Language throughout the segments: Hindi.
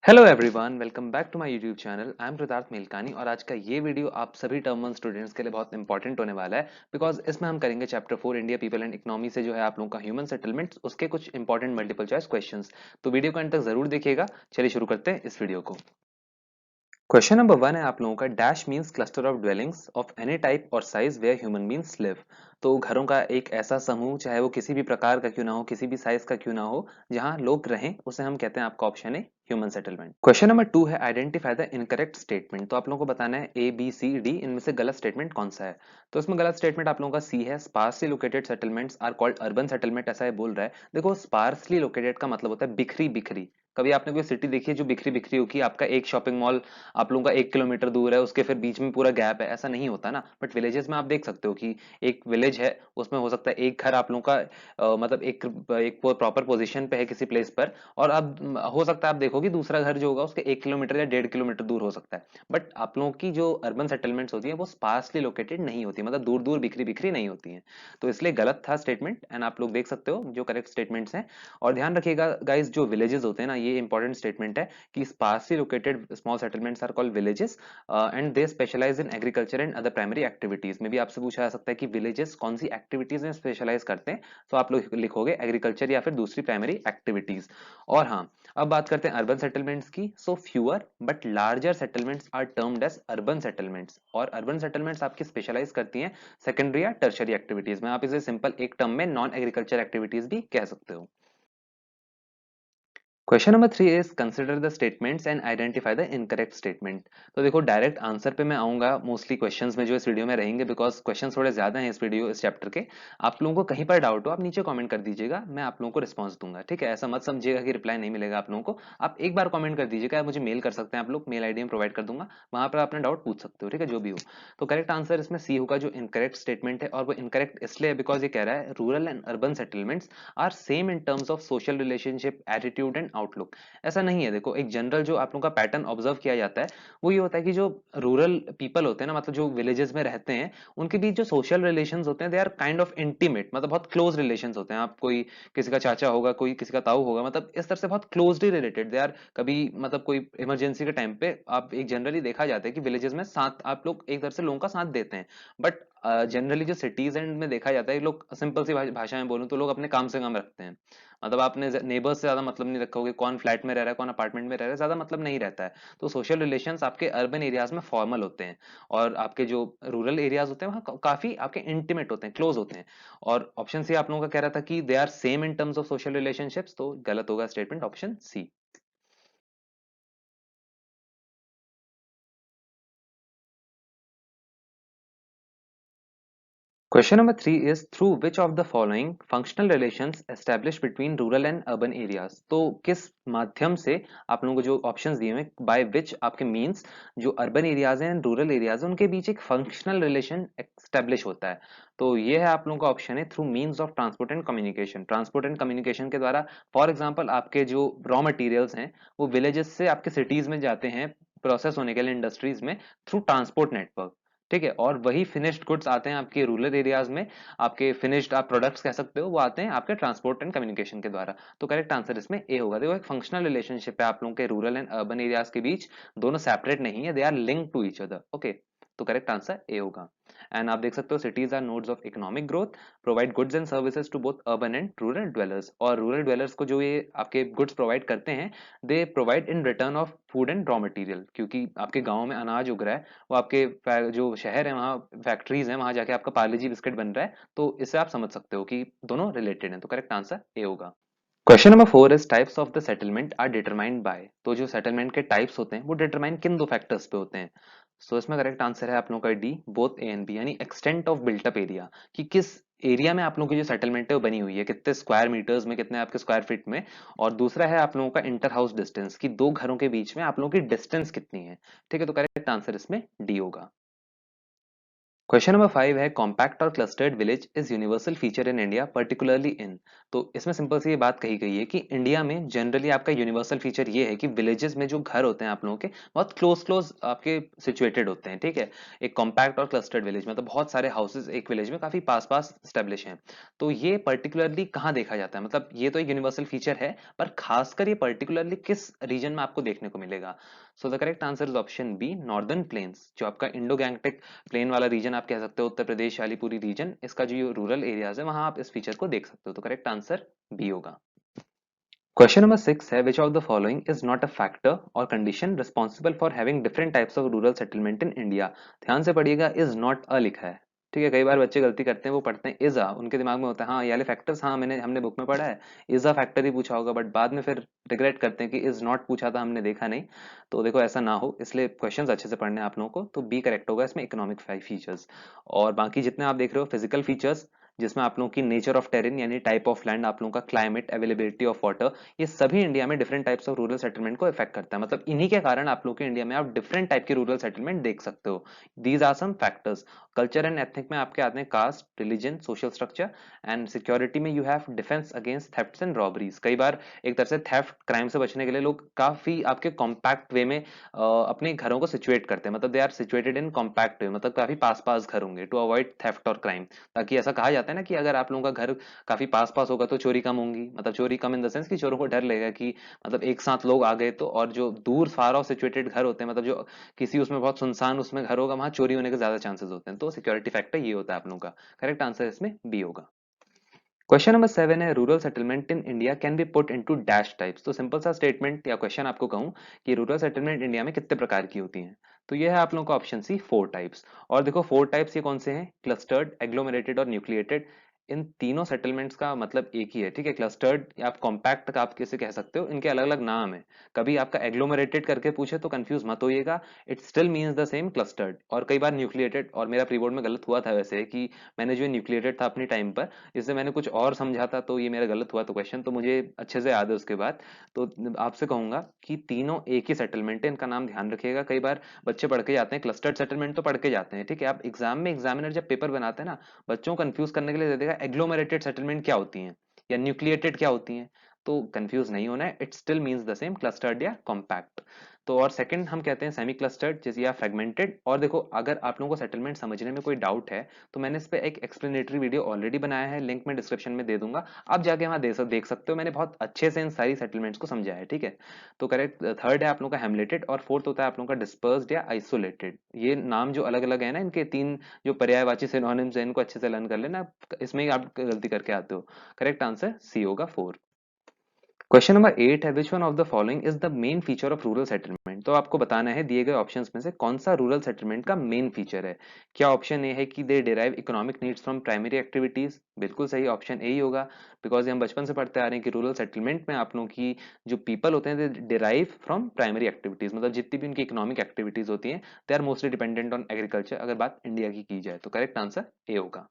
Hello everyone, welcome back to my YouTube channel. I am Kritarth Melkani और आज का ये वीडियो आप सभी टर्म वन स्टूडेंट्स के लिए बहुत इंपॉर्टेंट होने वाला है बिकॉज इसमें हम करेंगे chapter 4 India people and economy से जो है आप लोगों का ह्यूमन सेटलमेंट्स उसके कुछ इंपॉर्टेंट मल्टीपल चॉइस क्वेश्चंस। तो वीडियो को अंत तक जरूर देखिएगा। चलिए शुरू करते हैं इस वीडियो को। क्वेश्चन नंबर 1 है आप लोगों का, dash means cluster of dwellings of any type और size where human beings live. तो घरों का एक ऐसा समूह, चाहे वो किसी भी प्रकार का क्यों ना हो, किसी भी साइज का क्यों ना हो, जहां लोग रहें, उसे हम कहते हैं, आपका ऑप्शन है ह्यूमन सेटलमेंट। क्वेश्चन नंबर 2 है आइडेंटिफाई द इनकरेक्ट स्टेटमेंट। तो आप लोगों को बताना है ए बी सी डी इनमें से गलत स्टेटमेंट कौन सा है। तो इसमें गलत स्टेटमेंट आप लोगों का सी है, sparsely located settlements are called urban settlement, ऐसा ये बोल रहा है। देखो, स्पार्सली लोकेटेड का मतलब होता है बिखरी बिखरी। कभी आपने कोई सिटी देखी है जो बिखरी बिखरी होगी, आपका एक शॉपिंग मॉल आप लोगों का 1 किलोमीटर दूर है, उसके फिर बीच में पूरा गैप है, ऐसा नहीं होता ना। बट विलेजेस में आप देख सकते हो कि एक विलेज है, उसमें हो सकता है एक घर आप लोगों का मतलब एक एक प्रॉपर पोजीशन पे है किसी प्लेस पर, और अब हो सकता है आप देखो कि दूसरा घर जो होगा उसके 1 किलोमीटर या 1.5 किलोमीटर दूर हो सकता है। बट आप लोगों की जो अर्बन सेटलमेंट्स होती है वो स्पार्सली लोकेटेड नहीं होती, मतलब दूर दूर बिखरी बिखरी नहीं होती है। तो इसलिए गलत था स्टेटमेंट, एंड आप लोग देख सकते हो जो करेक्ट स्टेटमेंट्स हैं। और ध्यान रखिएगा गाइस, जो विलेजेस होते हैं ना, ये इंपॉर्टेंट स्टेटमेंट है कि sparsely located small settlements are called villages and they specialize in agriculture and other primary activities। में भी आपसे पूछा जा सकता है कि villages कौन सी एक्टिविटीज में स्पेशलाइज करते हैं, तो आप लोग लिखोगे एग्रीकल्चर या फिर दूसरी प्राइमरी एक्टिविटीज। और हाँ, अब बात करते हैं अर्बन सेटलमेंट्स की। So fewer but larger settlements are termed as urban settlements, और अर्बन सेटलमेंट्स आपकी स्पेशलाइज करती हैं सेकेंडरी या टर्शरी एक्टिविटीज में। आप इसे सिंपल एक टर्म में नॉन एग्रीकल्चर एक्टिविटीज भी कह सकते हो। Question number 3 is consider the statements and identify the incorrect statement. तो देखो, डायरेक्ट आंसर पे मैं आऊंगा मोस्टली क्वेश्चंस में जो इस वीडियो में रहेंगे, बिकॉज क्वेश्चंस थोड़े ज्यादा हैं इस चैप्टर के। आप लोगों को कहीं पर डाउट हो, आप नीचे कमेंट कर दीजिएगा, मैं आप लोगों को रिस्पॉन्स दूंगा, ठीक है। ऐसा मत समझिएगा कि रिप्लाई नहीं मिलेगा आप लोगों को। आप एक बार कमेंट कर दीजिएगा, मुझे मेल कर सकते हैं, आप लोग मेल आईडी में प्रोवाइड कर दूंगा, वहां पर अपना डाउट पूछ सकते हो, ठीक है, जो भी हो। तो करेक्ट आंसर इसमें सी होगा, जो इनकरेक्ट स्टेटमेंट है। और वो इनकरेक्ट इसलिए बिकॉज ये कह रहा है rural and urban settlements are same in terms of social relationship, attitude and outlook. ऐसा नहीं है। देखो, एक जनरल जो आप लोगों का पैटर्न ऑब्जर्व किया जाता है वो ये होता है कि जो रूरल पीपल होते हैं ना, मतलब जो विलेजेस में रहते हैं, उनके बीच जो सोशल रिलेशंस होते हैं they are kind of intimate, मतलब बहुत क्लोज रिलेशंस होते हैं। आप कोई किसी का चाचा होगा, कोई किसी का ताऊ होगा, मतलब इस तरह से बहुत क्लोजली रिलेटेड दे आर। कभी मतलब कोई इमरजेंसी के टाइम पे आप एक जनरली देखा जाता है कि विलेजेस में साथ आप लोग एक तरह से लोगों का साथ देते हैं। बट जनरली जो सिटीज एंड में देखा जाता है, लोग सिंपल सी भाषा में बोलूं तो लोग अपने काम से काम रखते हैं। मतलब आपने नेबर्स से ज्यादा मतलब नहीं रखोगे, कौन फ्लैट में रह रहा है, कौन अपार्टमेंट में रह रहा है, ज्यादा मतलब नहीं रहता है। तो सोशल रिलेशंस आपके अर्बन एरियाज में फॉर्मल होते हैं, और आपके जो रूरल एरियाज होते हैं वहाँ काफी आपके इंटीमेट होते हैं, क्लोज होते हैं। और ऑप्शन सी आप लोगों का कह रहा था कि they are same in terms of social relationships, तो गलत होगा statement option C. Question number 3 is through which of the following functional relations established between rural and urban areas। तो किस माध्यम से आप लोगों को जो ऑप्शंस दिए हुए हैं, बाय विच आपके मींस जो अर्बन एरियाज हैं रूरल एरियाज हैं उनके बीच एक फंक्शनल रिलेशन एस्टेब्लिश होता है। तो ये है आप लोगों का ऑप्शन है through means of transport and communication. Transport and communication के द्वारा, फॉर एग्जांपल आपके जो रॉ मटेरियल्स हैं वो विलेजेस से आपके सिटीज में जाते हैं प्रोसेस होने के लिए इंडस्ट्रीज में, थ्रू ट्रांसपोर्ट नेटवर्क, ठीक है। और वही फिनिश्ड गुड्स आते हैं आपके रूरल एरियाज में, आपके फिनिश्ड आप प्रोडक्ट्स कह सकते हो, वो आते हैं आपके ट्रांसपोर्ट एंड कम्युनिकेशन के द्वारा। तो करेक्ट आंसर इसमें ए होगा। देखो, एक फंक्शनल रिलेशनशिप है आप लोगों के रूरल एंड अर्बन एरियाज के बीच, दोनों सेपरेट नहीं है, they are link to each other, okay. तो करेक्ट आंसर ए होगा। एंड आप देख सकते हो cities are nodes of economic growth, provide goods and services to both urban and rural dwellers. और रूरल ड्वेलर्स को जो ये आपके गुड्स प्रोवाइड करते हैं, they provide in return of food and raw material, क्योंकि आपके गांव में अनाज उग रहा है, वो आपके जो शहर है वहाँ फैक्ट्रीज हैं, वहां जाके आपका पार्ले जी बिस्किट बन रहा है। तो इससे आप समझ सकते हो कि दोनों रिलेटेड हैं। तो करेक्ट आंसर ए होगा। Question number 4 is types of the settlement are determined by. तो जो सेटलमेंट के टाइप्स होते हैं वो डिटरमाइन किन दो फैक्टर्स पे होते हैं। सो इसमें करेक्ट आंसर है आप लोगों का D, both A and B, यानी एक्सटेंट ऑफ बिल्टअप एरिया, कि किस एरिया में आप लोगों की जो सेटलमेंट है वो बनी हुई है, कितने स्क्वायर मीटर्स में, कितने आपके स्क्वायर फीट में। और दूसरा है आप लोगों का इंटर हाउस डिस्टेंस, कि दो घरों के बीच में आप लोगों की डिस्टेंस कितनी है, ठीक है। तो करेक्ट आंसर इसमें डी होगा। क्वेश्चन नंबर 5 है कॉम्पैक्ट और clustered village is universal feature in India particularly in. तो इसमें सिंपल सी ये बात कही गई है कि इंडिया में जनरली आपका यूनिवर्सल फीचर ये है कि विलेजेस में जो घर होते हैं आप लोगों के बहुत क्लोज क्लोज आपके सिचुएटेड होते हैं, ठीक है। एक कॉम्पैक्ट और क्लस्टर्ड विलेज मतलब बहुत सारे हाउसेज एक विलेज में काफी पास पास स्टेब्लिश हैं। तो ये पर्टिकुलरली कहाँ देखा जाता है, मतलब ये तो एक यूनिवर्सल फीचर है, पर खासकर ये पर्टिकुलरली किस रीजन में आपको देखने को मिलेगा। So the correct answer is option B, northern plains, जो आपका इंडो गैंगटिक प्लेन वाला रीजन आप कह सकते हो, उत्तर प्रदेश वाली पूरी रीजन, इसका जो रूरल एरियाज है वहां आप इस फीचर को देख सकते हो। तो करेक्ट आंसर बी होगा। क्वेश्चन नंबर 6 है which of the following is not a factor or condition responsible for having different types of rural settlement in India. ध्यान से पढ़िएगा, इज नॉट अ लिखा है, ठीक है। कई बार बच्चे गलती करते हैं, वो पढ़ते हैं इज अ, उनके दिमाग में होता है हाँ ये वाले फैक्टर्स, हाँ हमने बुक में पढ़ा है, इज अ फैक्टर ही पूछा होगा, बट बाद में फिर रिग्रेट करते हैं कि इज नॉट पूछा था, हमने देखा नहीं। तो देखो ऐसा ना हो, इसलिए क्वेश्चंस अच्छे से पढ़ने हैं आप लोगों को। तो बी करेक्ट होगा इसमें, इकोनॉमिक फीचर्स। और बाकी जितने आप देख रहे हो फिजिकल फीचर्स, जिसमें आप लोगों की नेचर ऑफ टेरेन यानी टाइप ऑफ लैंड, आप लोगों का क्लाइमेट, अवेलेबिलिटी ऑफ वाटर, ये सभी इंडिया में different types of rural settlement को इफेक्ट करता है। मतलब इन्हीं के कारण आप लोग के इंडिया में आप डिफरेंट टाइप के रूरल सेटलमेंट देख सकते हो। These are some factors. Culture and ethnic में आपके आते हैं caste, religion, social structure. And security में you have defence against thefts and robberies. कई बार एक तरह से थेफ्ट क्राइम से बचने के लिए लोग काफी आपके कॉम्पैक्ट वे में अपने घरों को सिचुएट करते हैं, मतलब they are situated in compact way, मतलब काफी पास पास घर होंगे टू अवॉइड थेफ्ट और क्राइम। ताकि ऐसा कहा जाता है ना कि अगर आप लोगों का घर काफी पास पास होगा तो चोरी कम होंगी, मतलब चोरी कम इन द सेंस कि चोरों को डर लगेगा कि मतलब एक साथ लोग आ गए तो। और जो दूर फार ऑफ सिचुएटेड घर होते हैं, मतलब जो किसी उसमें बहुत सुनसान उसमें घर होगा, वहां चोरी होने के ज्यादा चांसेस होते हैं। तो सिक्योरिटी फैक्टर ये होता है आप लोगों का। करेक्ट आंसर इसमें बी होगा। क्वेश्चन नंबर 7 है rural settlement in India can be put into dash types. तो सिंपल सा स्टेटमेंट या क्वेश्चन आपको कहूं कि रूरल सेटलमेंट इंडिया में कितने प्रकार की होती हैं। तो ये है आप लोगों का ऑप्शन सी, 4 टाइप्स। और देखो 4 टाइप्स ये कौन से हैं, क्लस्टर्ड, एग्लोमेरेटेड और न्यूक्लिएटेड। इन तीनों सेटलमेंट्स का मतलब एक ही है, ठीक है। क्लस्टर्ड या आप कॉम्पैक्ट का आप कैसे कह सकते हो, इनके अलग अलग नाम है। कभी आपका एग्लोमेरेटेड करके पूछे तो कंफ्यूज मत होइएगा, it still means the same clustered. और कई बार न्यूक्लिएटेड, और मेरा प्रीबोर्ड में गलत हुआ था वैसे कि मैंने जो न्यूक्लिएटेड था अपनी टाइम पर, इससे मैंने कुछ और समझा था, तो ये मेरा गलत हुआ। तो क्वेश्चन तो मुझे अच्छे से याद है उसके बाद। तो आपसे कहूंगा कि तीनों एक ही सेटलमेंट है, इनका नाम ध्यान रखिएगा। कई बार बच्चे पढ़ के जाते हैं क्लस्टर्ड सेटलमेंट, तो पढ़ के जाते हैं, ठीक है। आप एग्जाम में एग्जामिनर जब पेपर बनाते हैं ना, बच्चों को कंफ्यूज करने के लिए दे देगा एग्लोमेरेटेड सेटलमेंट क्या होती है या न्यूक्लिएटेड क्या होती है। तो कंफ्यूज नहीं होना है, it still means the same, clustered या कॉम्पैक्ट। तो और सेकंड हम कहते हैं सेमी क्लस्टर्ड, जैसे या फ्रेगमेंटेड। और देखो अगर आप लोगों को सेटलमेंट समझने में कोई डाउट है तो मैंने इस पे एक एक्सप्लेनेटरी वीडियो ऑलरेडी बनाया है, लिंक मैं डिस्क्रिप्शन में दे दूंगा, आप जाके वहां देख सकते हो। मैंने बहुत अच्छे से इन सारी सेटलमेंट्स को समझाया है, ठीक है। तो करेक्ट थर्ड है आप लोगों का हेमलेटेड, और फोर्थ होता है आप लोगों का डिस्पर्स्ड या आइसोलेटेड। ये नाम जो अलग अलग है ना, इनके तीन जो पर्यायवाची सिनोनिम्स है, इनको अच्छे से लर्न कर लेना, इसमें ही आप गलती करके आते हो। करेक्ट आंसर सी होगा, 4। क्वेश्चन नंबर 8 है which one of the following is the main feature of rural settlement. तो आपको बताना है दिए गए ऑप्शंस में से कौन सा रूरल सेटलमेंट का मेन फीचर है। क्या ऑप्शन ए है कि they derive economic needs from primary activities, बिल्कुल सही, ऑप्शन ए ही होगा। बिकॉज हम बचपन से पढ़ते आ रहे हैं कि रूरल सेटलमेंट में आप लोगों की जो पीपल होते हैं they derive from primary activities, मतलब जितनी भी उनकी इकोनॉमिक एक्टिविटीज होती हैं they are mostly dependent on agriculture, अगर बात इंडिया की जाए तो। करेक्ट आंसर ए होगा।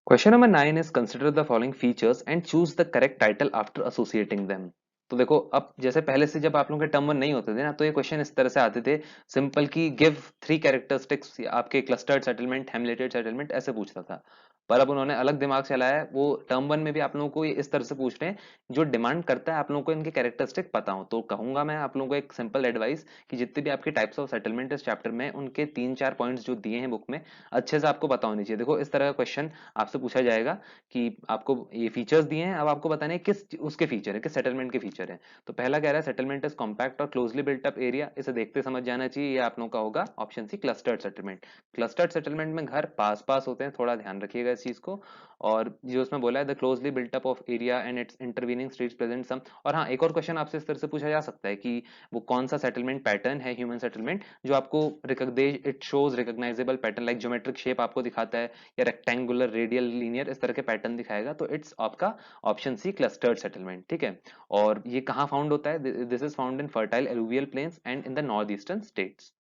Question number 9 is consider the following features and choose the correct title after associating them. तो देखो अब जैसे पहले से जब आप लोगों के टर्म वन नहीं होते थे ना, तो ये क्वेश्चन इस तरह से आते थे सिंपल की गिव 3 कैरेक्टरिस्टिक्स, आपके क्लस्टर्ड सेटलमेंट, हेमलेटेड सेटलमेंट, ऐसे पूछता था। पर अब उन्होंने अलग दिमाग चलाया है, वो टर्म वन में भी आप लोगों को ये इस तरह से पूछ रहे हैं जो डिमांड करता है आप लोगों को इनके कैरेक्टरिस्टिक पता हो। तो कहूंगा मैं आप लोगों को एक सिंपल एडवाइस कि जितने भी आपके टाइप्स ऑफ सेटलमेंट इस चैप्टर में, उनके 3-4 पॉइंट्स जो दिए हैं बुक में, अच्छे से आपको पता होनी चाहिए। देखो इस तरह का क्वेश्चन आपसे पूछा जाएगा कि आपको ये फीचर्स दिए हैं, अब आपको बताना है किस उसके फीचर है, किस सेटलमेंट के फीचर है। तो पहला कह रहा है सेटलमेंट इज कॉम्पैक्ट और क्लोजली बिल्ट अप एरिया, इसे देखते समझ जाना चाहिए, ये आप लोगों का होगा option C, clustered settlement. Clustered settlement में घर पास पास होते हैं, थोड़ा ध्यान रखिएगा इस चीज को। और जो उसमें बोला है the closely built up of area and its intervening streets present some. और हाँ, एक और क्वेश्चन आपसे इस तरह से पूछा जा सकता है कि वो कौन सा सेटलमेंट पैटर्न है, ह्यूमन सेटलमेंट, जो आपको recognise, it shows recognisable pattern like geometric shape आपको दिखाता है, या रेक्टेंगुलर, रेडियल, लीनियर, इस तरह के पैटर्न दिखाएगा। तो इट्स आपका ऑप्शन सी, क्लस्टर्ड सेटलमेंट, ठीक है। और ये कहाँ फाउंड होता है, this is found in fertile alluvial plains and in the north eastern states.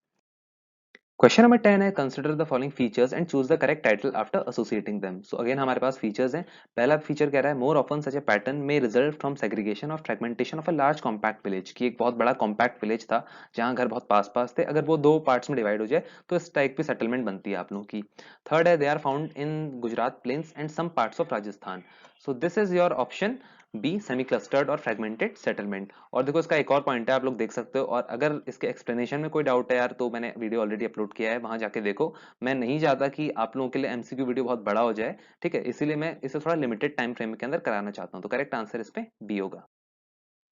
Question number 10 है consider the following features and choose the correct title after associating them. So again हमारे पास फीचर्स हैं। पहला फीचर कह रहा है more often such a pattern में result from segregation of fragmentation of a large compact village, की एक बहुत बड़ा कॉम्पैक्ट विलेज था जहां घर बहुत पास पास थे, अगर वो दो पार्ट्स में डिवाइड हो जाए तो इस टाइप की सेटलमेंट बनती है आप लोगों की। थर्ड है they are found in Gujarat plains and some parts of Rajasthan. So this is your option B semi clustered or fragmented settlement. और देखो इसका एक और पॉइंट है, आप लोग देख सकते हो, और अगर इसके एक्सप्लेनेशन में कोई डाउट है यार तो मैंने वीडियो ऑलरेडी अपलोड किया है, वहां जाके देखो। मैं नहीं चाहता कि आप लोगों के लिए एमसीक्यू वीडियो बहुत बड़ा हो जाए, ठीक है, इसीलिए मैं इसे थोड़ा लिमिटेड टाइम फ्रेम के अंदर कराना चाहता हूं। तो करेक्ट आंसर इस पे बी होगा।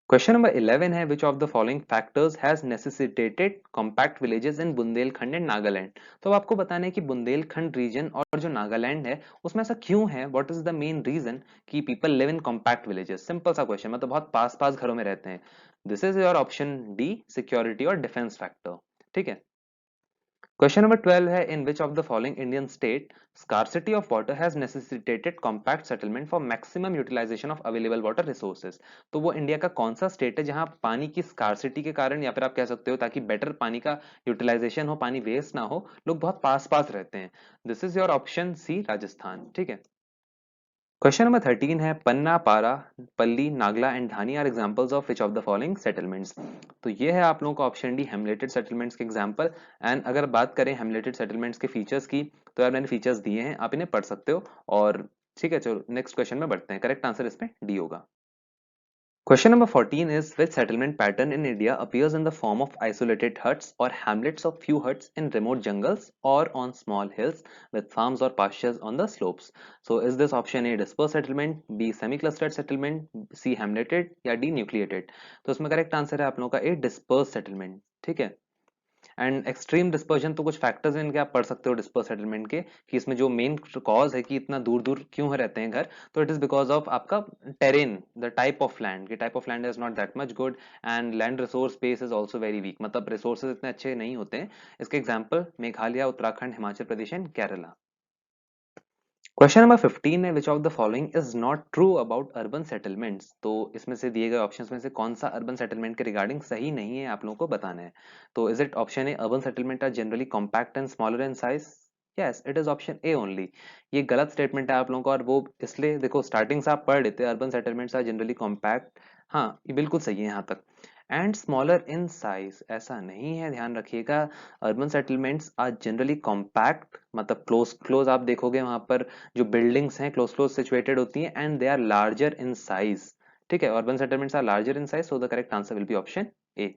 क्वेश्चन नंबर 11 है which of the following factors has necessitated compact villages in Bundelkhand and Nagaland. तो अब आपको बताना है कि बुंदेलखंड रीजन और जो नागालैंड है उसमें ऐसा क्यों है, what is the main reason कि people live in compact villages. Simple सा क्वेश्चन, मतलब बहुत पास पास घरों में रहते हैं। This is your option D security और डिफेंस फैक्टर, ठीक है। क्वेश्चन नंबर 12 है in which of the following Indian state scarcity of water has necessitated compact settlement for maximum utilization of available water resources। तो वो इंडिया का कौन सा स्टेट है जहां पानी की स्कार्सिटी के कारण, या फिर आप कह सकते हो ताकि बेटर पानी का यूटिलाइजेशन हो, पानी वेस्ट ना हो, लोग बहुत पास पास रहते हैं। This is your option C Rajasthan, ठीक है। क्वेश्चन नंबर 13 है panna para palli nagla and dhani are examples of which of the following settlements. तो ये है आप लोगों का ऑप्शन डी हेमलेटेड सेटलमेंट्स के एग्जांपल। एंड अगर बात करें हेमलेटेड सेटलमेंट्स के फीचर्स की, तो यार मैंने फीचर्स दिए हैं, आप इन्हें पढ़ सकते हो। और ठीक है, चलो नेक्स्ट क्वेश्चन में बढ़ते हैं। करेक्ट आंसर इसमें डी होगा। Question number 14 is which settlement pattern in India appears in the form of isolated huts or hamlets of few huts in remote jungles or on small hills with farms or pastures on the slopes? So is this option A dispersed settlement, B semi-clustered settlement, C hamleted या D nucleated? तो इसमें करेक्ट आंसर है आप लोगों का A dispersed settlement, ठीक है। एंड एक्सट्रीम डिस्पर्जन तो कुछ फैक्टर्स इनके आप पढ़ सकते हो डिस्पर्स सेटलमेंट के, कि इसमें जो मेन कॉज है कि इतना दूर दूर क्यों रहते हैं घर, तो इट इज बिकॉज ऑफ आपका terrain, the type of land, की type of land is not that much good and land resource base is also very weak, मतलब रिसोर्सेज इतने अच्छे नहीं होते हैं। इसके example Meghalaya, Uttarakhand, Himachal Pradesh and Kerala. Question number 15 है which of the following is not true about urban settlements. तो इसमें से दिए गए ऑप्शंस में से कौन सा अर्बन सेटलमेंट के रिगार्डिंग सही नहीं है, आप लोगों को बताना है। तो is it option A urban settlement are generally compact and smaller in size. Yes it is option A only. ये गलत स्टेटमेंट है आप लोगों का, और वो इसलिए देखो स्टार्टिंग से आप पढ़ लेते urban settlements are generally compact. हाँ ये बिल्कुल सही है यहाँ तक। एंड स्मॉलर इन साइज ऐसा नहीं है, ध्यान रखिएगा। Urban settlements are generally compact, मतलब क्लोज क्लोज आप देखोगे वहां पर जो बिल्डिंग्स हैं क्लोज क्लोज सिचुएटेड होती हैं, and they are larger in size, ठीक है। Urban settlements are larger in size, so the correct answer will be option A.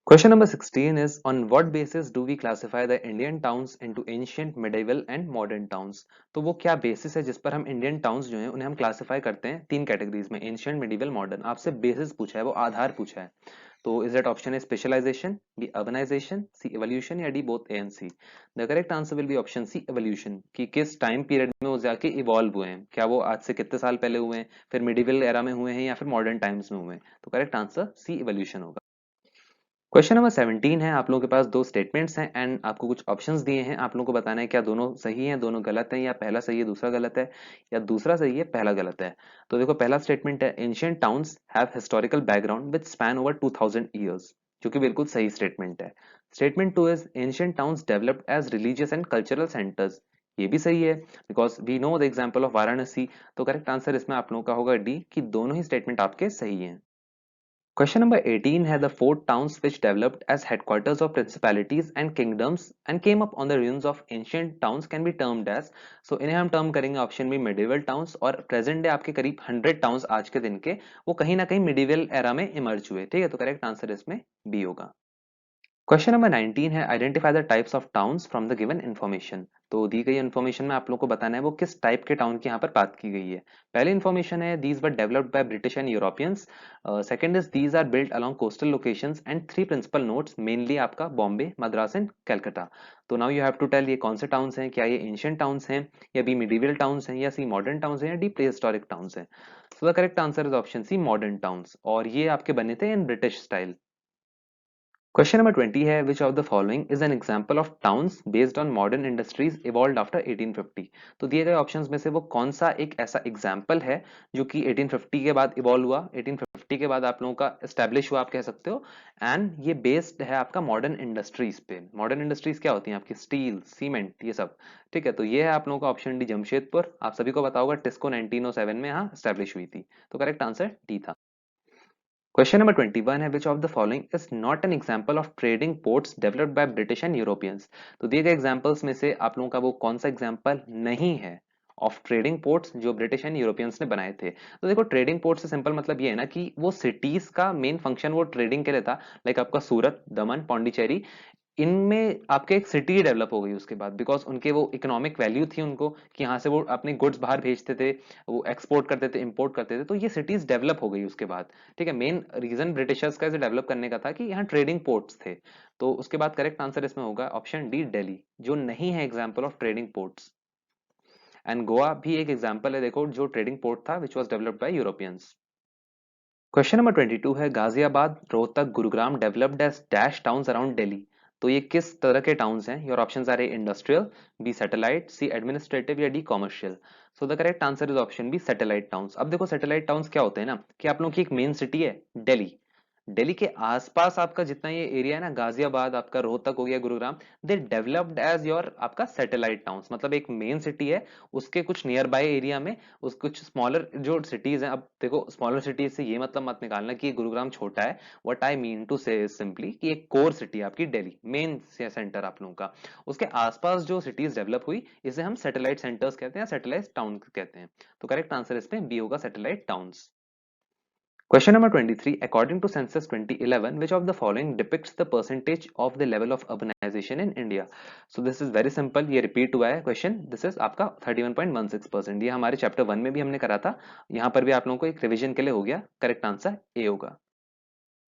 Question number 16 is on what basis do we classify the Indian towns into ancient, medieval and modern towns? तो वो क्या बेसिस है जिस पर हम इंडियन टाउन्स जो हैं उन्हें हम क्लासिफाई करते हैं तीन कैटेगरीज में, एंशियंट, मेडिवल, मॉडर्न। आपसे बेसिस पूछा है, वो आधार पूछा है। तो is that option A specialization, B urbanization, C evolution या D both A and C. The correct answer will be option C evolution, कि किस टाइम पीरियड में वो जाके इवॉल्व हुए हैं, क्या वो आज से कितने साल पहले हुए हैं, फिर मिडिवल एरा में हुए हैं या फिर मॉडर्न टाइम्स में हुए हैं। तो करेक्ट आंसर सी इवोल्यूशन होगा। क्वेश्चन नंबर 17 है, आप लोगों के पास दो स्टेटमेंट्स हैं एंड आपको कुछ ऑप्शंस दिए हैं, आप लोगों को बताना है क्या दोनों सही हैं, दोनों गलत हैं, या पहला सही है दूसरा गलत है, या दूसरा सही है पहला गलत है। तो देखो पहला स्टेटमेंट है ancient towns have historical background which span over 2000 years, जो कि बिल्कुल सही स्टेटमेंट है। Statement two is ancient towns developed as religious and cultural centres, ये भी सही है because we know the example of Varanasi. तो करेक्ट आंसर इसमें आप लोगों का होगा डी, कि दोनों ही स्टेटमेंट आपके सही हैं। Question number 18 है the four towns which developed as headquarters of principalities and kingdoms and came up on the ruins of ancient towns can be termed as। so इन्हें हम टर्म करेंगे ऑप्शन में medieval towns, और प्रेजेंट डे आपके करीब 100 टाउन्स आज के दिन के वो कहीं ना कहीं medieval era में इमर्ज हुए, ठीक है। तो करेक्ट आंसर इसमें बी होगा। क्वेश्चन नंबर 19 है identify the types of towns from the given information. तो दी गई इन्फॉर्मेशन में आप लोगों को बताना है वो किस टाइप के टाउन की यहाँ पर बात की गई है। पहली इन्फॉर्मेशन है these were developed by British and Europeans. Second is these are built along coastal locations, and three principal nodes mainly आपका बॉम्बे, मद्रास एंड कलकत्ता। तो now you have to tell ये कौन से टाउन्स हैं, क्या ये एंशियंट टाउन्स हैं, या बी मिडिवल टाउन्स हैं, या सी मॉडर्न टाउन्स हैं, या डी प्री हिस्टोरिक टाउन्स हैं। So the correct answer is option C modern towns, और ये आपके बने थे in British style. Question number 20 है which of the following is an example of towns based on modern industries evolved after 1850। तो दिए गए ऑप्शंस में से वो कौन सा एक ऐसा एग्जांपल है जो कि 1850 के बाद इवॉल्व हुआ, 1850 के बाद आप लोगों का एस्टेब्लिश हुआ आप कह सकते हो, एंड ये बेस्ड है आपका मॉडर्न इंडस्ट्रीज पे। मॉडर्न इंडस्ट्रीज क्या होती हैं आपकी? स्टील, सीमेंट, ये सब। ठीक है, तो ये है आप लोगों का ऑप्शन डी जमशेदपुर। आप सभी को पता होगा टिस्को 1907 में यहाँ एस्टेब्लिश हुई थी, तो करेक्ट आंसर डी था। क्वेश्चन नंबर 21 है which of the following is not an example of trading ports developed by British and Europeans. तो दिए गए एग्जांपल्स में से आप लोगों का वो कौन सा एग्जांपल नहीं है ऑफ ट्रेडिंग पोर्ट्स जो ब्रिटिश एंड यूरोपियंस ने बनाए थे? तो देखो, ट्रेडिंग पोर्ट से सिंपल मतलब ये है ना कि वो सिटीज का मेन फंक्शन वो ट्रेडिंग के लिए था। लाइक आपका सूरत, दमन, पौंडीचेरी, इनमें आपके एक सिटी डेवलप हो गई उसके बाद, बिकॉज उनके वो इकोनॉमिक वैल्यू थी उनको कि यहाँ से वो अपने गुड्स बाहर भेजते थे, वो एक्सपोर्ट करते थे, इंपोर्ट करते थे, तो ये सिटीज डेवलप हो गई उसके बाद। ठीक है, मेन रीजन ब्रिटिशर्स का इसे डेवलप करने का था कि यहाँ ट्रेडिंग पोर्ट्स थे। तो उसके बाद करेक्ट आंसर इसमें होगा ऑप्शन डी दिल्ली, जो नहीं है example of trading ports. And Goa भी एक एग्जाम्पल है देखो, जो ट्रेडिंग पोर्ट था which was developed by Europeans. Question number 22 है Ghaziabad, Rohtak, Gurugram developed as dash towns around Delhi. तो ये किस तरह के टाउन्स हैं? Your options are A industrial, B satellite, C administrative या D commercial. So the correct answer is option B satellite towns. अब देखो, सैटेलाइट टाउन्स क्या होते हैं ना कि आप लोगों की एक मेन सिटी है दिल्ली, दिल्ली के आसपास आपका जितना ये एरिया है ना, गाजियाबाद, आपका रोहतक हो गया, Gurugram, they developed as your आपका सैटेलाइट टाउन्स। मतलब एक मेन सिटी है, उसके कुछ नियर बाय एरिया में उस कुछ स्मॉलर जो सिटीज हैं। अब देखो, स्मॉलर सिटीज से ये मतलब मत निकालना कि गुरुग्राम छोटा है। व्हाट आई मीन टू से सिंपली कि एक कोर सिटी आपकी दिल्ली, मेन सेंटर आप लोगों का, उसके आसपास जो सिटीज डेवलप हुई इसे हम सैटेलाइट सेंटर्स कहते हैं, सैटेलाइट टाउन कहते हैं। तो करेक्ट आंसर इसमें बी होगा, satellite towns. Question number 23. According to Census 2011, which of the following depicts the percentage of the level of urbanization in India? So this is very simple. ये repeat हुआ है question. This is आपका 31.16%. ये हमारे chapter 1 में भी हमने करा था. यहाँ पर भी आप लोगों को एक revision के लिए हो गया. Correct answer A होगा.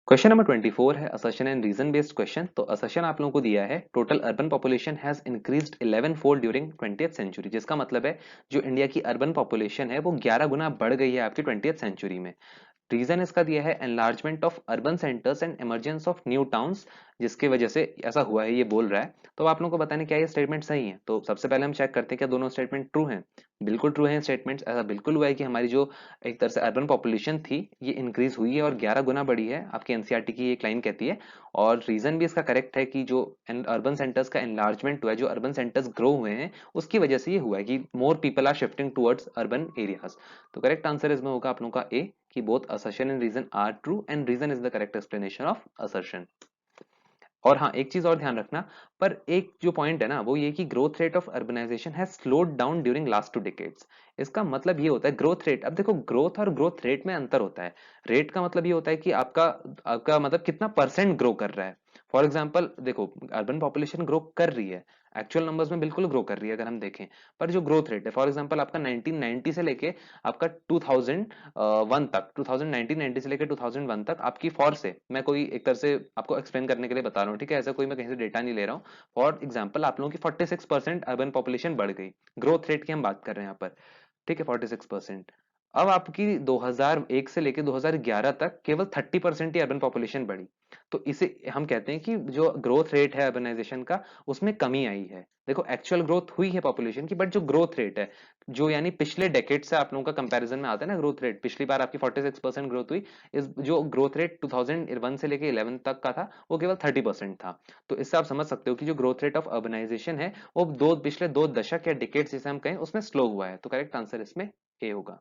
Question number 24 is assertion and reason based question. तो असर्शन आप लोगों को दिया है total urban population has increased 11 fold during 20th century, जिसका मतलब है जो इंडिया की अर्बन पॉपुलेशन है वो 11 गुना बढ़ गई है आपकी 20th सेंचुरी में। रीजन इसका दिया है enlargement of urban centres and emergence of new towns, जिसकी वजह से ऐसा हुआ है, ये बोल रहा है। तो आप लोगों को बताने क्या ये स्टेटमेंट सही है? तो सबसे पहले हम चेक करते हैं क्या दोनों स्टेटमेंट ट्रू हैं। बिल्कुल ट्रू है स्टेटमेंट्स। ऐसा बिल्कुल हुआ है कि हमारी जो एक तरह से अर्बन पॉपुलेशन थी ये इंक्रीज हुई है और 11 गुना बढ़ी है, आपकी एनसीईआरटी की एक लाइन कहती है। और रीजन भी इसका करेक्ट है कि जो अर्बन सेंटर्स का एनलार्जमेंट हुआ है, जो अर्बन सेंटर्स ग्रो हुए हैं उसकी वजह से ये हुआ है कि more people are shifting towards urban areas. तो करेक्ट आंसर इसमें होगा आप लोगों का ए, कि both assertion and reason are true and reason is the correct explanation of assertion। और हाँ, एक चीज और ध्यान रखना, पर एक जो पॉइंट है ना वो ये कि growth rate of urbanisation has slowed down during last 2 decades। इसका मतलब ये होता है ग्रोथ रेट। अब देखो, ग्रोथ और ग्रोथ रेट में अंतर होता है। रेट का मतलब ये होता है कि आपका आपका मतलब कितना परसेंट ग्रो कर रहा है। फॉर एग्जाम्पल देखो, अर्बन पॉपुलेशन ग्रो कर रही है, एक्चुअल नंबर्स में बिल्कुल ग्रो कर रही है अगर हम देखें, पर जो ग्रोथ रेट है फॉर एग्जाम्पल आपका 1990 से लेके आपका 2001 तक, 1990 से लेकर 2001 तक आपकी फॉर से, मैं कोई एक तरह से आपको एक्सप्लेन करने के लिए बता रहा हूँ, ठीक है, ऐसा कोई मैं कहीं से डेटा नहीं ले रहा हूँ। फॉर एग्जाम्पल आप लोगों की 46% अर्बन पॉपुलेशन बढ़ गई, ग्रोथ रेट की हम बात कर रहे हैं यहाँ पर, ठीक है, 46%। अब आपकी 2001 से लेकर 2011 तक केवल 30% ही अर्बन पॉपुलेशन बढ़ी। तो इसे हम कहते हैं कि जो ग्रोथ रेट है अर्बनाइजेशन का उसमें कमी आई है। देखो, एक्चुअल ग्रोथ हुई है पॉपुलेशन की, बट जो ग्रोथ रेट है, जो यानी पिछले डेकेड से आप लोगों का कंपैरिजन में आता है ना ग्रोथ रेट, पिछली बार आपकी 46% ग्रोथ हुई, इस जो ग्रोथ रेट 2001 से लेके 11 तक का था वो केवल 30% था। तो इससे आप समझ सकते हो कि जो ग्रोथ रेट ऑफ अर्बनाइजेशन है वो पिछले 2 दशक या डिकेड जिसे हम कहें उसमें स्लो हुआ है। तो करेक्ट आंसर इसमें ए होगा।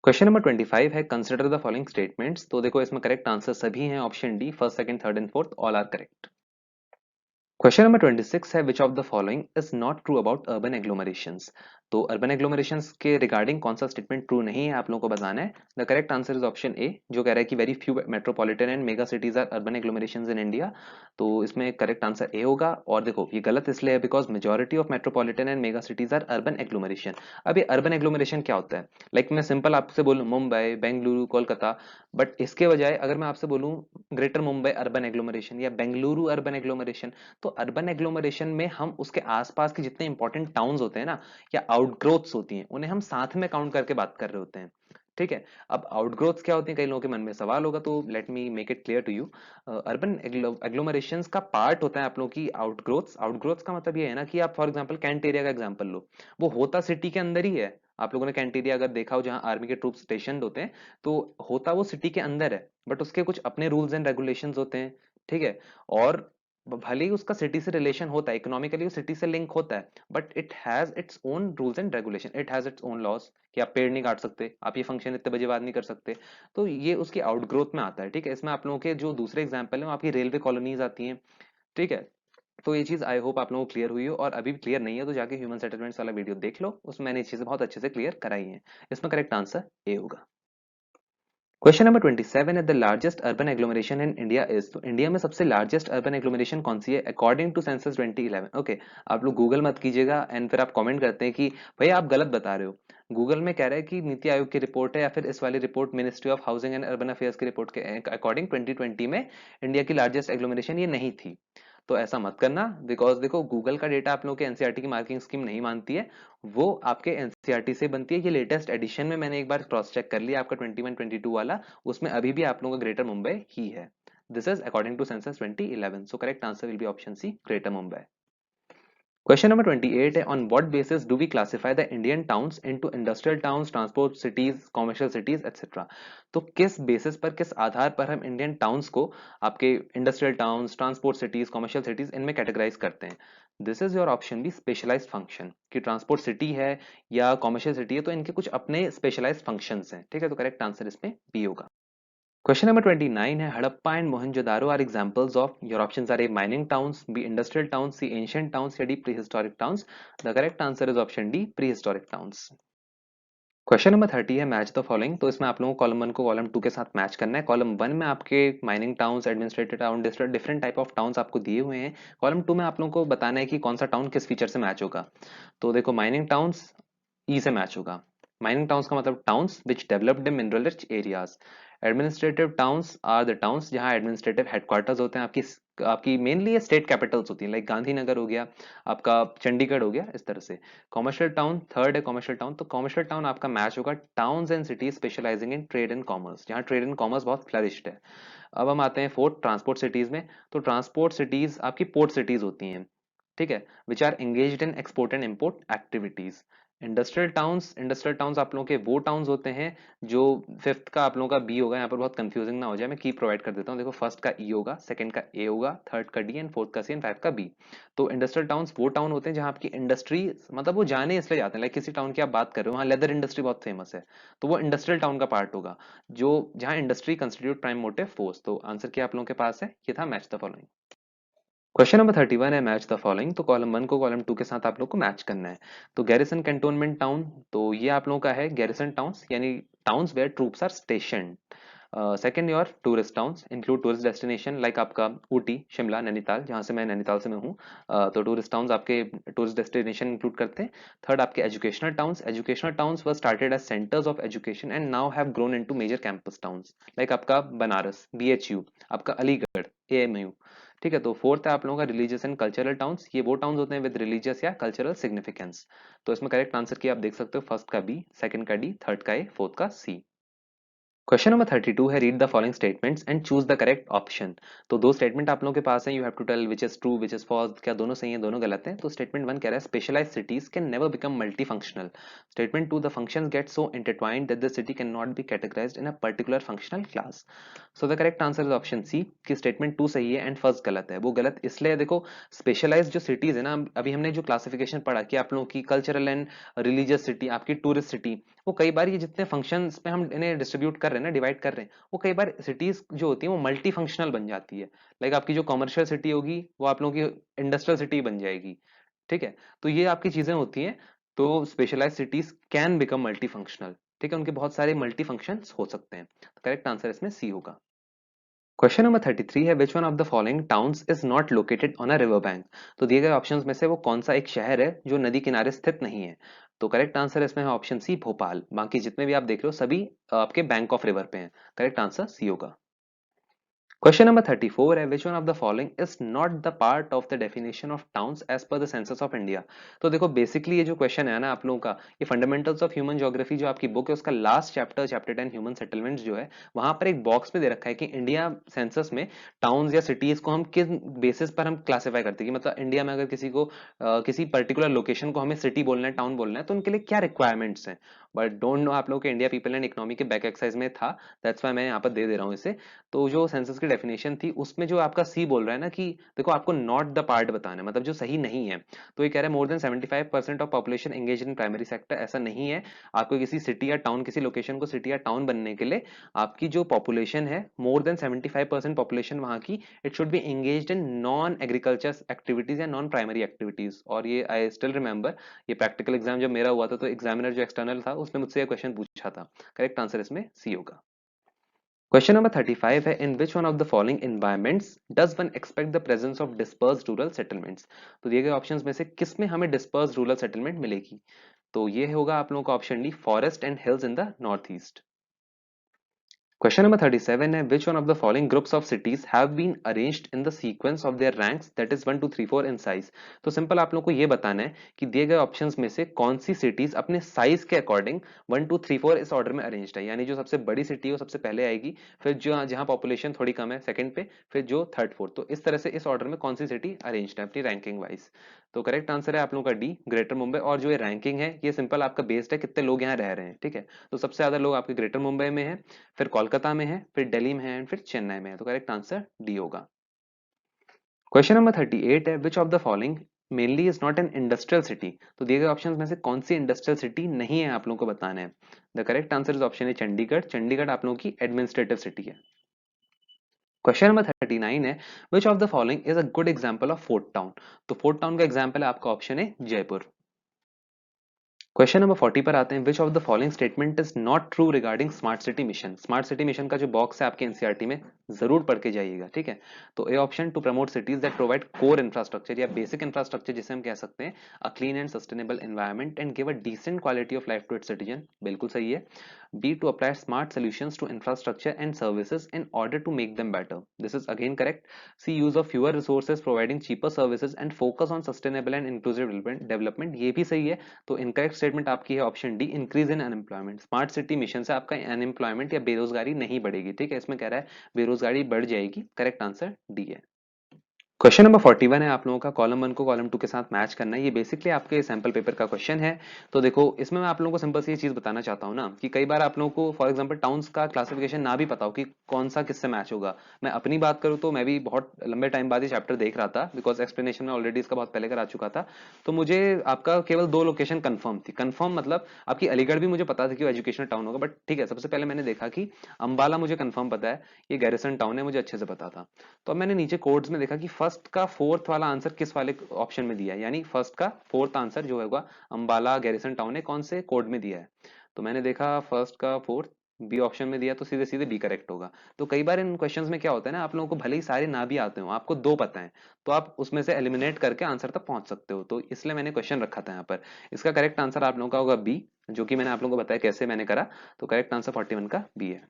क्वेश्चन नंबर 25 है कंसिडर द फॉलोइंग स्टेटमेंट्स। तो देखो, इसमें करेक्ट आंसर सभी हैं option D, first, second, third and fourth all are correct. Question number 26 है which of the following is not true about urban agglomerations. तो अर्बन एग्लोमरेशंस के रिगार्डिंग कौन सा स्टेटमेंट ट्रू नहीं है आप लोगों को बताना है। The correct answer is option A, जो कह रहा है कि very few metropolitan and mega cities are urban agglomerations in India. तो इसमें करेक्ट आंसर ए होगा। और देखो, ये गलत इसलिए है because majority of metropolitan and mega cities are urban agglomeration. अब ये अर्बन एग्लोमरेशन क्या होता है? लाइक मैं सिंपल आपसे बोलूं मुंबई, बेंगलुरु, कोलकाता, बट इसके बजाय अगर मैं आपसे बोलूं ग्रेटर मुंबई अर्बन एग्लोमरेशन या बेंगलुरु अर्बन एग्लोमरेशन, तो अर्बन एग्लोमरेशन में हम उसके आसपास के जितने इंपॉर्टेंट टाउन्स होते हैं ना या आउटग्रोथ्स होती हैं उन्हें हम साथ में काउंट करके बात कर रहे होते हैं। ठीक है। अब आउटग्रोथ्स क्या होती हैं, कई लोगों के मन में सवाल होगा, तो let me make it clear to you. Urban agglomerations का पार्ट होता है आप लोगों की आउटग्रोथ्स। आउटग्रोथ्स का मतलब ये है ना कि आप फॉर एग्जांपल कैंट एरिया का एग्जांपल लो, वो होता सिटी के अंदर ही है। आप लोगों ने कैंट एरिया अगर देखा हो जहां आर्मी के ट्रूप स्टेशन होते हैं, तो होता वो सिटी के अंदर है, बट उसके कुछ अपने रूल्स एंड रेगुलेशंस होते हैं। ठीक है। और भले ही उसका सिटी से रिलेशन होता है, इकोनॉमिकली वो सिटी से लिंक होता है, but it has its own rules and regulation, it has its own loss, कि आप पेड़ नहीं काट सकते, आप ये फंक्शन इतने बजे बाद नहीं कर सकते। तो ये उसकी आउटग्रोथ में आता है। ठीक है। इसमें आप लोगों के जो दूसरे एग्जाम्पल है, आपकी रेलवे कॉलोनीज आती हैं। ठीक है। तो ये चीज आई होप आप लोगों को क्लियर हुई हो, और अभी भी क्लियर नहीं है तो जाके ह्यूमन सेटलमेंट्स वाला वीडियो देख लो, उसमें मैंने ये चीजें बहुत अच्छे से क्लियर कराई हैं। इसमें करेक्ट आंसर ए होगा। क्वेश्चन नंबर 27 है, the largest urban agglomeration in India is. तो इंडिया में सबसे लार्जेस्ट अर्बन एग्लोमरेशन कौन सी है अकॉर्डिंग टू सेंसस 2011? ओके। आप लोग गूगल मत कीजिएगा एंड फिर आप कमेंट करते हैं कि भैया आप गलत बता रहे हो। गूगल में कह रहा है कि नीति आयोग की रिपोर्ट है, या फिर इस वाली report ministry of housing and urban affairs की रिपोर्ट के अकॉर्डिंग 2020 में इंडिया की लार्जेस्ट एग्लोमरेशन ये नहीं थी। तो ऐसा मत करना, बिकॉज देखो गूगल का डेटा आप लोगों के एनसीईआरटी की मार्किंग स्कीम नहीं मानती है, वो आपके एनसीईआरटी से बनती है। ये लेटेस्ट एडिशन में मैंने एक बार क्रॉस चेक कर लिया आपका 21-22 वाला, उसमें अभी भी आप लोगों का ग्रेटर मुंबई ही है। This is according to census 2011, so correct answer will be option C, greater Mumbai. Question number 28 है, on what basis do we classify the Indian towns into industrial towns, transport cities, commercial cities etcetera? तो किस बेसिस पर, किस आधार पर हम इंडियन टाउन्स को आपके industrial towns, transport cities, commercial cities इनमें कैटेगराइज करते हैं? This is your option B, specialised function, कि ट्रांसपोर्ट सिटी है या कमर्शियल सिटी है तो इनके कुछ अपने स्पेशलाइज्ड फंक्शंस हैं। ठीक है। तो करेक्ट आंसर इसमें बी होगा। Question number 29 है, Harappa and Mohenjodaro are examples of, your options are A mining towns, B industrial towns, C ancient towns, या D prehistoric towns? The correct answer is option D, prehistoric towns. Question number 30 है, मैच द फॉलोइंग। तो इसमें आप लोगों को कॉलम 1 को कॉलम 2 के साथ मैच करना है। कॉलम 1 में आपके mining towns, administrative town, different type of towns आपको दिए हुए हैं। कॉलम 2 में आप लोगों को बताना है कि कौन सा टाउन किस फीचर से मैच होगा। तो देखो माइनिंग टाउन्स ई से मैच होगा। माइनिंग टाउन्स का मतलब towns which developed in mineral rich areas. Administrative towns are the towns जहां एडमिनिस्ट्रेटिव हेडक्वार्टर्स होते हैं, आपकी आपकी मेनली ये स्टेट कैपिटल्स होती हैं, लाइक गांधीनगर हो गया, आपका चंडीगढ़ हो गया, इस तरह से। कॉमर्शियल टाउन थर्ड है, कॉमर्शियल टाउन। तो कॉमर्शियल टाउन आपका मैच होगा towns and cities specialising in trade and commerce, जहां ट्रेड एंड कॉमर्स बहुत फ्लरिश्ड है। अब हम आते हैं फोर्थ, ट्रांसपोर्ट सिटीज में। तो ट्रांसपोर्ट सिटीज आपकी पोर्ट सिटीज होती हैं। ठीक है। Which are engaged in export and import activities. Industrial towns आप लोगों के वो टाउन्स होते हैं जो, फिफ्थ का आप लोगों का बी होगा, यहाँ पर बहुत कंफ्यूजिंग ना हो जाए, मैं की प्रोवाइड कर देता हूँ। देखो फर्स्ट का ई होगा, सेकंड का ए होगा, थर्ड का डी एंड फोर्थ का सी एंड फाइव का बी। तो इंडस्ट्रियल टाउन्स वो टाउन होते हैं जहाँ आपकी इंडस्ट्री, मतलब वो जाने इसलिए जाते हैं, लाइक किसी टाउन की आप बात कर रहे हो, वहाँ लेदर इंडस्ट्री बहुत फेमस है, तो वो इंडस्ट्रियल टाउन का पार्ट होगा, जो जहाँ industry constitute prime motive force. तो आंसर क्या आप लोगों के पास है, ये था match the following. Question number 31 है, मैच द फॉलोइंग। तो कॉलम 1 को कॉलम 2 के साथ आप लोग को मैच करना है। तो गैरिसन कैंटोनमेंट टाउन, तो ये आप लोगों का है गैरिसन टाउन्स, यानी towns where troops are station. Second your tourist towns include tourist destination, like आपका ऊटी, शिमला, नैनीताल, जहां से मैं नैनीताल से मैं हूँ। तो टूरिस्ट टाउन्स आपके टूरिस्ट डेस्टिनेशन इंक्लूड करते हैं। थर्ड आपके educational towns were started as centres of education and now have grown into major campus towns, like आपका बनारस, बीएचयू, आपका अलीगढ़, एएमयू। ठीक है। तो फोर्थ है आप लोगों का रिलीजियस एंड कल्चरल टाउन्स, ये वो टाउन्स होते हैं विद रिलीजियस या कल्चरल सिग्निफिकेंस। तो इसमें करेक्ट आंसर की आप देख सकते हो, फर्स्ट का बी, सेकंड का डी, थर्ड का ए, फोर्थ का सी। क्वेश्चन नंबर 32 है, read the following statements and choose the correct option. तो दो स्टेटमेंट आप लोगों के पास है, you have to tell which is true which is false, क्या दोनों सही है दोनों गलत है। तो स्टेटमेंट 1 कह रहा है, specialised cities can never become multi functional. Statement 2, the functions get so intertwined that the city can not be categorised in a particular functional class. So the correct answer is option C, कि स्टेटमेंट 2 सही है एंड फर्स्ट गलत है। वो गलत इसलिए है, देखो स्पेशलाइज्ड जो सिटीज है ना, अभी हमने जो क्लासिफिकेशन पढ़ा कि आप लोगों की कल्चरल एंड रिलीजियस सिटी, आपकी टूरिस्ट सिटी, वो कई बार ये जितने फंक्शंस पे हम इन्हें डिस्ट्रीब्यूट कर रहे हैं ना, डिवाइड कर रहे हैं, वो कई बार सिटीज जो होती है वो मल्टी फंक्शनल बन जाती है। लाइक आपकी जो कमर्शियल सिटी होगी वो आप लोगों की इंडस्ट्रियल सिटी बन जाएगी। ठीक है। तो ये आपकी चीजें होती हैं। तो specialise cities can become multi functional. ठीक है। उनके बहुत सारे मल्टी फंक्शंस हो सकते हैं। तो करेक्ट आंसर इसमें सी होगा। क्वेश्चन नंबर 33 है, which one of the following towns is not located on a river bank? तो दिए गए ऑप्शंस में से वो कौन सा एक शहर है जो नदी किनारे स्थित नहीं है? तो करेक्ट आंसर इसमें है ऑप्शन सी, भोपाल। बाकी जितने भी आप देख रहे हो सभी आपके बैंक ऑफ रिवर पे हैं। करेक्ट आंसर सी होगा। क्वेश्चन नंबर 34 है, which one of the following is not the part of the definition of towns as per the census of India. तो देखो बेसिकली ये जो क्वेश्चन है ना आप लोगों का, ये फंडामेंटल्स ऑफ ह्यूमन ज्योग्राफी जो आपकी बुक है उसका last chapter, chapter 10 human settlements जो है, वहां पर एक बॉक्स में दे रखा है कि इंडिया सेंसस में टाउन्स या सिटीज को हम किस बेसिस पर हम क्लासिफाई करते हैं, कि मतलब इंडिया में अगर किसी को किसी पर्टिकुलर लोकेशन को हमें सिटी बोलना है, टाउन बोलना है, तो उनके लिए क्या रिक्वायरमेंट्स हैं। बट डोंट नो आप लोग के इंडिया पीपल एंड इकोनॉमी के बैक एक्सरसाइज में था, दैट्स व्हाई मैं यहाँ पर दे दे रहा हूँ इसे। तो जो सेंसस की डेफिनेशन थी उसमें जो आपका सी बोल रहा है ना कि देखो आपको नॉट द पार्ट बताना है, मतलब जो सही नहीं है। तो ये कह रहा है more than 75% of population engage in primary sector, ऐसा नहीं है। आपको किसी सिटी या टाउन, किसी लोकेशन को सिटी या टाउन बनने के लिए आपकी जो पॉपुलेशन है मोर देन 75% पॉपुलेशन वहां की, it should be engaged in non agriculture activities या नॉन प्राइमरी एक्टिविटीज। और ये आई स्टिल रिमेंबर, ये प्रैक्टिकल एग्जाम जब मेरा हुआ था तो एग्जामिनर जो एक्सटर्नल था उसने मुझसे ये क्वेश्चन पूछा था। करेक्ट आंसर इसमें सी होगा। क्वेश्चन नंबर 35 है, in which one of the following environments does one expect the presence of dispersed rural settlements. तो दिए गए ऑप्शंस में से किस में हमें डिस्पर्स्ड रूरल सेटलमेंट मिलेगी। तो ये होगा आप लोगों का option D, forest and hills in the north east. Question number 37 है, which one of the following groups of cities have been arranged in the sequence of their ranks that is 1 2 3 4 in size. तो सिंपल आप लोगों को ये बताना है कि दिए गए ऑप्शंस में से कौन सी सिटीज अपने साइज के अकॉर्डिंग 1 2 3 4 इस ऑर्डर में अरेंज्ड है, यानी जो सबसे बड़ी सिटी है वो सबसे पहले आएगी, फिर जो जहां पॉपुलेशन थोड़ी कम है सेकंड पे, फिर जो थर्ड फोर्थ। तो इस तरह से इस ऑर्डर में कौन सी सिटी अरेंज्ड है अपनी रैंकिंग वाइज। तो करेक्ट आंसर है आप लोगों का डी, ग्रेटर मुंबई। और जो ये रैंकिंग है ये सिंपल आपका बेस्ड है कितने लोग यहाँ रह रहे हैं, ठीक है। तो सबसे ज्यादा लोग आपके ग्रेटर मुंबई में है, फिर कोलकाता में है, फिर दिल्ली में है, एंड फिर चेन्नई में है। तो करेक्ट आंसर डी होगा। क्वेश्चन नंबर 38 है, which of the following mainly is not an industrial city. तो दिए गए ऑप्शंस में से कौन सी इंडस्ट्रियल सिटी नहीं है आप लोगों को बताना है। The correct answer is option है चंडीगढ़। चंडीगढ़ आप लोगों की एडमिनिस्ट्रेटिव सिटी है। क्वेश्चन नंबर 39 है, which of the following is a good example of fort town. तो फोर्ट टाउन का एग्जांपल है आपका ऑप्शन है जयपुर। क्वेश्चन नंबर 40 पर आते हैं, विच of the following statement is not true regarding smart city mission. Smart city mission का जो बॉक्स है आपके एनसीईआरटी में जरूर पढ़ के जाइएगा, ठीक है। तो A option, to promote cities that provide core infrastructure या बेसिक इंफ्रास्ट्रक्चर जिसे हम कह सकते हैं, a clean and sustainable environment and give a decent quality of life to its citizen, बिल्कुल सही है। B, to apply smart solutions to infrastructure and services in order to make them better, this is again correct. C, use of fewer resources providing cheaper services and focus on sustainable and inclusive development, ये भी सही है। तो इनकरेक्ट स्टेटमेंट आपकी है option D, increase in unemployment. Smart city mission से आपका अनएम्प्लॉयमेंट या बेरोजगारी नहीं बढ़ेगी, ठीक है। इसमें कह रहा है बेरोजगारी बढ़ जाएगी। करेक्ट आंसर डी है। क्वेश्चन नंबर 41 है, आप लोगों का कॉलम 1 को कॉलम 2 के साथ मैच करना है। ये बेसिकली आपके सैंपल पेपर का क्वेश्चन है। तो देखो इसमें मैं आप लोगों को सिंपल सी ये चीज बताना चाहता हूँ ना कि कई बार आप लोगों को फॉर एग्जांपल टाउन्स का क्लासिफिकेशन ना भी पता हो कि कौन सा किससे मैच होगा। मैं अपनी बात करूँ तो मैं भी बहुत लंबे टाइम बाद ये चैप्टर देख रहा था, बिकॉज एक्सप्लेनेशन में ऑलरेडी इसका बहुत पहले करा चुका था। तो मुझे आपका केवल 2 लोकेशन कंफर्म थी। कंफर्म मतलब आपकी अलीगढ़ भी मुझे पता था कि वो एजुकेशनल टाउन होगा, बट ठीक है, सबसे पहले मैंने देखा कि अंबाला मुझे कंफर्म पता है, ये गैरिसन टाउन है, मुझे अच्छे से पता था। तो अब मैंने नीचे कोड्स में देखा कि फर्स्ट का फोर्थ वाला आंसर किस वाले ऑप्शन में दिया है, यानी फर्स्ट का फोर्थ आंसर जो होगा अंबाला गैरिसन टाउन है, कौन से कोड में दिया है। तो मैंने देखा फर्स्ट का फोर्थ बी ऑप्शन में दिया, तो सीधे सीधे बी करेक्ट होगा। तो कई बार इन क्वेश्चंस में क्या होता है ना, आप लोगों को भले ही सारे ना भी आते हो, आपको 2 पता है, तो आप उसमें से एलिमिनेट करके आंसर तक पहुंच सकते हो। तो इसलिए मैंने क्वेश्चन रखा था यहाँ पर। इसका करेक्ट आंसर आप लोगों का होगा बी, जो कि मैंने आप लोगों को बताया कैसे मैंने करा। तो करेक्ट आंसर 41 का बी है।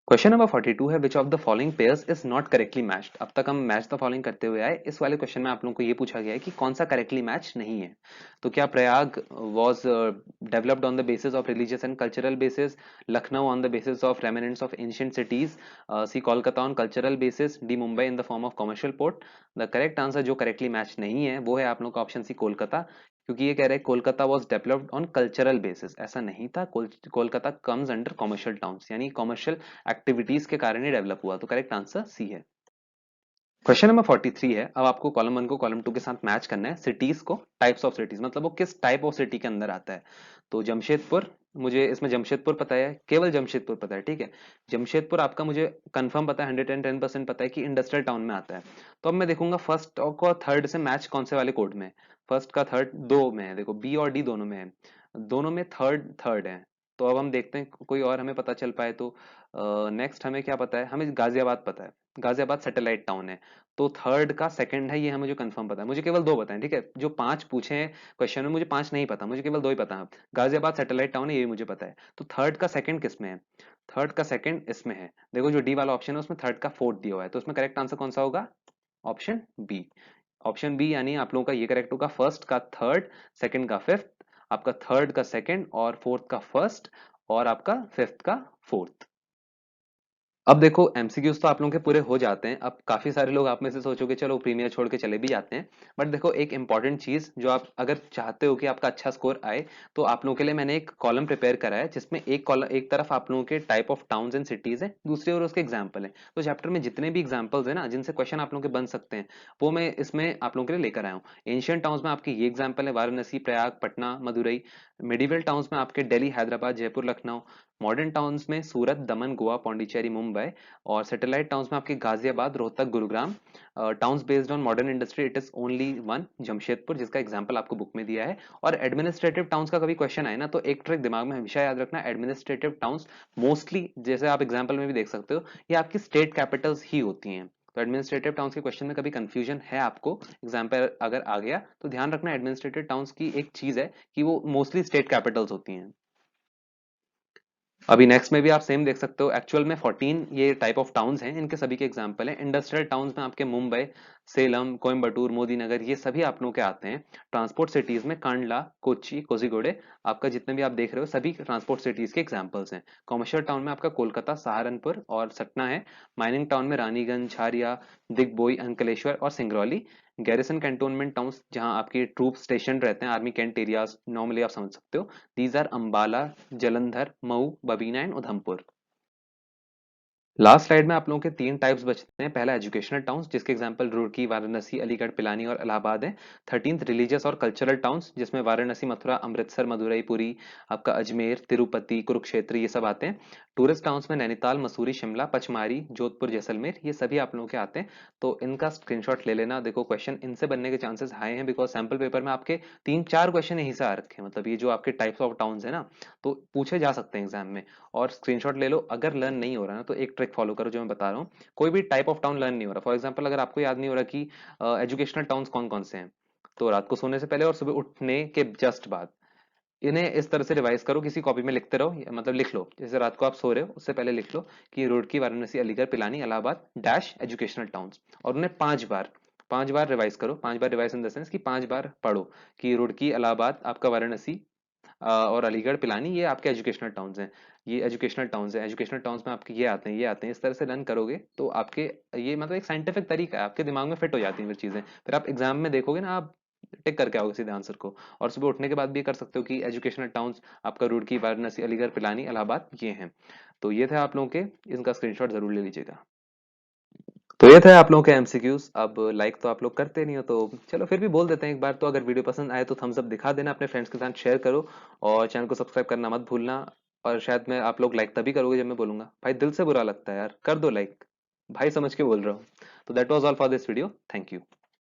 क्वेश्चन नंबर 42 है, which of the following pairs is not correctly matched. अब तक हम मैच द फॉलोइंग करते हुए आए, इस वाले क्वेश्चन में आप लोगों को ये पूछा गया है कि कौन सा करेक्टली मैच नहीं है। तो क्या Prayag was developed on the basis of religious and cultural basis, Lucknow on the basis of remnants of ancient cities, C Kolkata on cultural basis, D Mumbai in the form of commercial port. The correct answer जो करेक्टली मैच नहीं है वो है आप लोगों का ऑप्शन सी, कोलकाता। क्योंकि ये कह रहे हैं Kolkata was developed on cultural basis, ऐसा नहीं था। Kolkata comes under commercial towns, यानी कमर्शियल एक्टिविटीज के कारण ही डेवलप हुआ। तो करेक्ट आंसर सी है। क्वेश्चन नंबर 43 है, अब आपको कॉलम 1 को कॉलम 2 के साथ मैच करना है। सिटीज को टाइप्स ऑफ सिटीज, मतलब वो किस टाइप ऑफ सिटी के अंदर आता है। तो जमशेदपुर, मुझे इसमें जमशेदपुर पता है, केवल जमशेदपुर पता है, ठीक है। जमशेदपुर आपका मुझे कंफर्म पता है, 110% पता है कि इंडस्ट्रियल टाउन में आता है। तो अब मैं देखूंगा फर्स्ट और थर्ड से मैच कौन से वाले कोड में है। फर्स्ट का थर्ड दो में है, देखो बी और डी दोनों में है, दोनों में थर्ड थर्ड है। तो अब हम देखते हैं कोई और हमें पता चल पाए तो। नेक्स्ट हमें क्या पता है, हमें गाजियाबाद पता है, गाजियाबाद सैटेलाइट टाउन है। तो थर्ड का सेकंड है, ये हमें जो कंफर्म पता है। मुझे केवल 2 पता है, ठीक है। जो 5 पूछे हैं क्वेश्चन में मुझे 5 नहीं पता, मुझे केवल 2 ही पता है। गाजियाबाद सैटेलाइट टाउन है, ये भी मुझे पता है। तो थर्ड का सेकंड किस में है। थर्ड का सेकंड इसमें है। देखो जो डी वाला ऑप्शन है उसमें थर्ड का फोर्थ दिया हुआ है, तो उसमें करेक्ट आंसर कौन सा होगा? Option B. ऑप्शन बी यानी आप लोगों का ये करेक्ट होगा, फर्स्ट का थर्ड, सेकंड का फिफ्थ, आपका थर्ड का सेकंड और फोर्थ का फर्स्ट और आपका फिफ्थ का फोर्थ। अब देखो एमसीक्यूज तो आप लोगों के पूरे हो जाते हैं। अब काफी सारे लोग आप में से सोचोगे चलो प्रीमियर छोड़ के चले भी जाते हैं, बट देखो एक इंपॉर्टेंट चीज जो आप अगर चाहते हो कि आपका अच्छा स्कोर आए, तो आप लोगों के लिए मैंने एक कॉलम प्रिपेयर करा है जिसमें एक कॉलम, एक तरफ आप लोगों के type of towns and cities है, दूसरी ओर उसके एग्जाम्पल है। तो चैप्टर में जितने भी एग्जाम्पल्स है ना जिनसे क्वेश्चन आप लोगों के बन सकते हैं, वो मैं इसमें आप लोगों के लिए लेकर आया हूँ। एंशियंट टाउन्स में आपके ये एग्जाम्पल है, वाराणसी, प्रयाग, पटना, मदुरई। मेडिवल टाउन्स में आपके दिल्ली, हैदराबाद, जयपुर, लखनऊ। मॉडर्न टाउन्स में सूरत, दमन, गोवा, पौंडीचेरी, मुंबई। और सैटेलाइट टाउन्स में आपके Ghaziabad, Rohtak, Gurugram. Towns based on modern industry it is only one, Jamshedpur, जिसका एग्जांपल आपको बुक में दिया है। और एडमिनिस्ट्रेटिव टाउन्स का कभी क्वेश्चन आए ना तो एक ट्रिक दिमाग में हमेशा याद रखना, एडमिनिस्ट्रेटिव टाउन्स मोस्टली जैसे आप एग्जाम्पल में भी देख सकते हो ये आपकी स्टेट कैपिटल्स ही होती हैं। तो एडमिनिस्ट्रेटिव टाउन्स के क्वेश्चन में कभी कंफ्यूजन है आपको, एग्जाम्पल अगर आ गया तो ध्यान रखना एडमिनिस्ट्रेटिव टाउन्स की एक चीज है कि वो मोस्टली स्टेट कैपिटल्स होती हैं। अभी नेक्स्ट में भी आप सेम देख सकते हो, एक्चुअल में 14 ये टाइप ऑफ टाउन्स हैं, इनके सभी के एग्जांपल हैं। इंडस्ट्रियल टाउन्स में आपके मुंबई, सेलम, कोयम्बटूर, मोदीनगर, ये सभी आप लोगों के आते हैं। ट्रांसपोर्ट सिटीज में कांडला, कोच्चि, कोझिकोडे, आपका जितने भी आप देख रहे हो सभी ट्रांसपोर्ट सिटीज के एग्जांपल्स हैं। कॉमर्शियल टाउन में आपका कोलकाता, सहारनपुर और सतना है। माइनिंग टाउन में रानीगंज, झारिया, दिग्बोई, अंकलेश्वर और सिंगरौली। गैरिसन कैंटोनमेंट टाउन्स जहां आपके ट्रूप स्टेशन रहते हैं, आर्मी कैंट एरियाज नॉर्मली आप समझ सकते हो, these are Ambala, Jalandhar, Mau, Babina and Udhampur. Last slide में आप लोगों के तीन टाइप्स बचते हैं। पहला एजुकेशनल टाउन्स जिसके एग्जांपल रुड़की, वाराणसी, अलीगढ़, पिलानी और इलाहाबाद है। 13th रिलीजियस और कल्चरल टाउन्स जिसमें वाराणसी, मथुरा, अमृतसर, मदुरई, पुरी, आपका अजमेर, तिरुपति, कुरुक्षेत्र ये सब आते हैं। टूरिस्ट टाउन्स में नैनीताल, मसूरी, शिमला, पचमारी, जोधपुर, जैसलमेर ये सभी आप लोगों के आते हैं। तो इनका स्क्रीनशॉट ले लेना। देखो क्वेश्चन इनसे बनने के चांसेस हाई हैं बिकॉज सैम्पल पेपर में आपके 3-4 क्वेश्चन यहीं से आ रखे हैं। मतलब ये जो आपके टाइप्स ऑफ टाउन्स है ना तो पूछे जा सकते हैं एग्जाम में। और स्क्रीनशॉट ले लो। अगर लर्न नहीं हो रहा ना तो एक ट्रिक फॉलो करो जो मैं बता रहा हूँ। कोई भी टाइप ऑफ टाउन लर्न नहीं हो रहा, फॉर एग्जाम्पल अगर आपको याद नहीं हो रहा कि एजुकेशनल टाउन्स कौन कौन से हैं, तो रात को सोने से पहले और सुबह उठने के जस्ट बाद इन्हें इस तरह से रिवाइज करो, किसी कॉपी में लिखते रहो, मतलब लिख लो, जैसे रात को आप सो रहे हो उससे पहले लिख लो कि Roorkee, Varanasi, Aligarh, Pilani, Allahabad dash educational towns. और उन्हें 5 बार रिवाइज करो। 5 बार रिवाइज इन द सेंस कि 5 बार पढ़ो कि रुड़की, इलाहाबाद, आपका वाराणसी और अलीगढ़, पिलानी ये आपके एजुकेशनल टाउन्स हैं। ये एजुकेशनल टाउन्स हैं, एजुकेशनल टाउन्स में आपके ये आते हैं, ये आते हैं। इस तरह से रन करोगे तो आपके ये मतलब एक साइंटिफिक तरीका है, आपके दिमाग में फिट हो जाती हैं फिर चीजें। फिर आप एग्जाम में देखोगे ना आप टिक करके आओगे सीधे आंसर को। और सुबह उठने के बाद भी कर सकते हो कि एजुकेशनल टाउन्स आपका रुड़की, वाराणसी, अलीगढ़, पिलानी, इलाहाबाद ये हैं। तो ये थे आप लोगों के, इनका स्क्रीनशॉट जरूर ले लीजिएगा। तो ये थे आप लोगों के एमसीक्यूज। अब लाइक तो आप लोग करते नहीं हो तो चलो फिर भी बोल देते हैं एक बार। तो अगर वीडियो पसंद आए तो थम्स अप दिखा देना, अपने फ्रेंड्स के साथ शेयर करो और चैनल को सब्सक्राइब करना मत भूलना। और शायद मैं आप लोग लाइक तभी करोगे जब मैं बोलूंगा। भाई दिल से बुरा लगता है यार, कर दो लाइक, भाई समझ के बोल रहा हूँ। तो that was all for this video, thank you.